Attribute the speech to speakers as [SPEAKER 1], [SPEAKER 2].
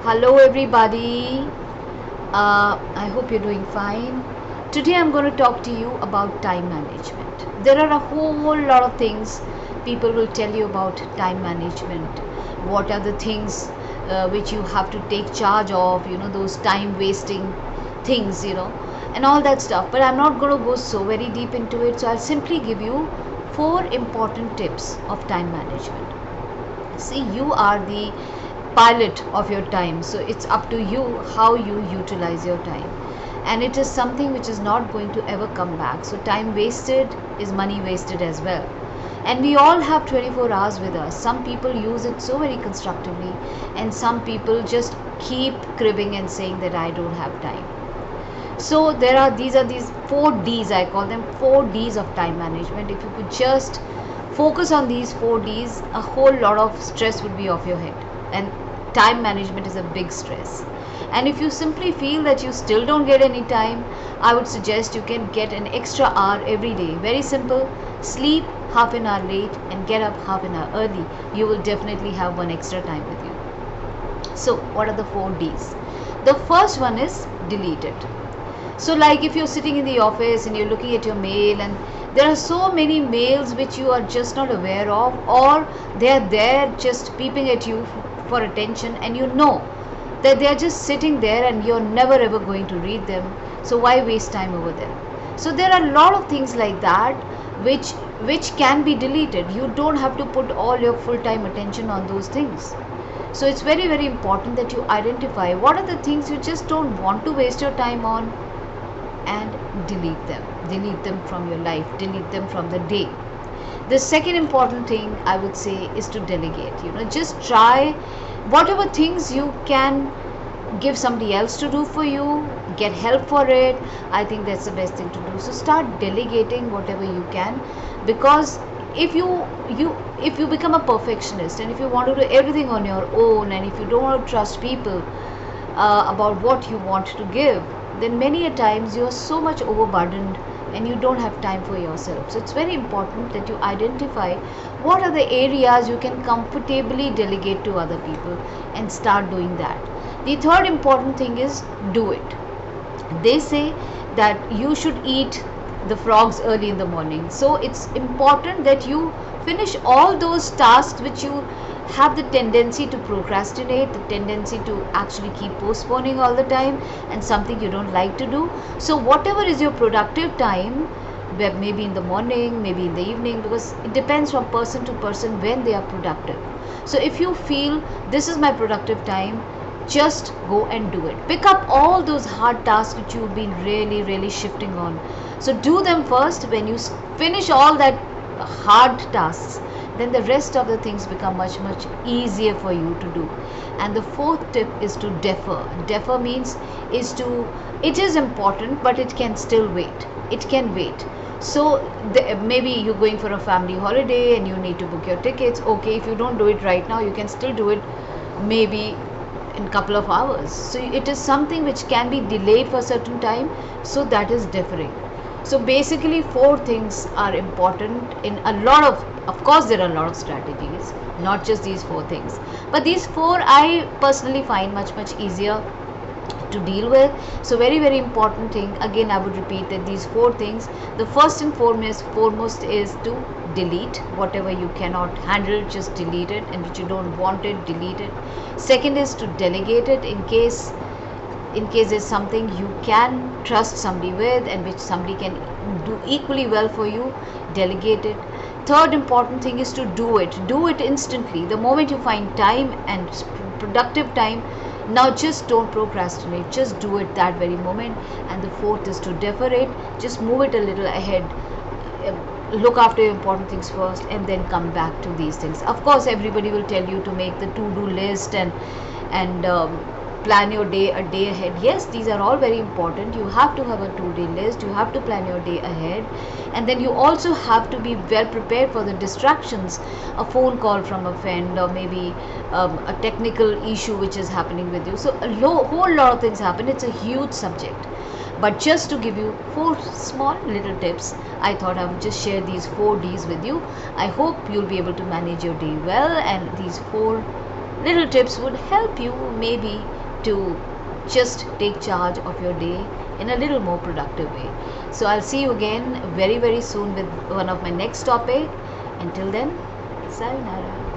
[SPEAKER 1] Hello, everybody. I hope you're doing fine. Today, I'm going to talk to you about time management. There are a whole lot of things people will tell you about time management. What are the things which you have to take charge of, those time wasting things, and all that stuff. But I'm not going to go so very deep into it. So, I'll simply give you 4 important tips of time management. See, you are the pilot of your time, so it's up to you how you utilize your time, and it is something which is not going to ever come back. So time wasted is money wasted as well, and we all have 24 hours with us. Some people use it so very constructively, and some people just keep cribbing and saying that I don't have time. So these are these 4 Ds. I call them 4 Ds of time management. If you could just focus on these 4 Ds, a whole lot of stress would be off your head. And time management is a big stress. And if you simply feel that you still don't get any time, I would suggest you can get an extra hour every day. Very simple. Sleep half an hour late and get up half an hour early. You will definitely have one extra time with you. So what are the 4 Ds? The first one is delete it. So like if you're sitting in the office and you're looking at your mail, and there are so many mails which you are just not aware of, or they're there just peeping at you for attention, and you know that they're just sitting there and you're never ever going to read them. So why waste time over them? So there are a lot of things like that which can be deleted. You don't have to put all your full-time attention on those things. So it's very, very important that you identify what are the things you just don't want to waste your time on, and delete them from your life, delete them from the day. The second important thing I would say is to delegate. Just try whatever things you can give somebody else to do for you, get help for it. I think that's the best thing to do. So start delegating whatever you can, because if you become a perfectionist, and if you want to do everything on your own, and if you don't want to trust people about what you want to give, then many a times you are so much overburdened and you don't have time for yourself. So it's very important that you identify what are the areas you can comfortably delegate to other people, and start doing that. The third important thing is do it. They say that you should eat the frogs early in the morning. So it's important that you finish all those tasks which you have the tendency to procrastinate, the tendency to actually keep postponing all the time, and something you don't like to do. So whatever is your productive time, maybe in the morning, maybe in the evening, because it depends from person to person when they are productive. So if you feel this is my productive time, just go and do it. Pick up all those hard tasks which you've been really shifting on. So do them first. When you finish all that hard tasks, then the rest of the things become much easier for you to do. And the fourth tip is to defer. Defer means it is important, but it can still wait. It can wait. So maybe you're going for a family holiday and you need to book your tickets. Okay, if you don't do it right now, you can still do it maybe in couple of hours. So it is something which can be delayed for a certain time. So that is deferring. So basically 4 things are important in a lot of course there are a lot of strategies, not just these 4 things, but these 4 I personally find much easier to deal with. So very important thing, again I would repeat that these 4 things, the first and foremost is to delete whatever you cannot handle. Just delete it, and which you don't want it, delete it. Second is to delegate it in case there's something you can trust somebody with and which somebody can do equally well for you, delegate it. Third important thing is to do it instantly, the moment you find time and productive time. Now just don't procrastinate, just do it that very moment. And the fourth is to defer it, just move it a little ahead. Look after your important things first, and then come back to these things. Of course everybody will tell you to make the to-do list and plan your day a day ahead. Yes, these are all very important. You have to have a 2-day list, you have to plan your day ahead, and then you also have to be well prepared for the distractions, a phone call from a friend, or maybe a technical issue which is happening with you. So a whole lot of things happen. It's a huge subject, but just to give you 4 small little tips, I thought I would just share these 4 Ds with you. I hope you'll be able to manage your day well, and these 4 little tips would help you maybe to just take charge of your day in a little more productive way. So I'll see you again very soon with one of my next topic. Until then, sayonara.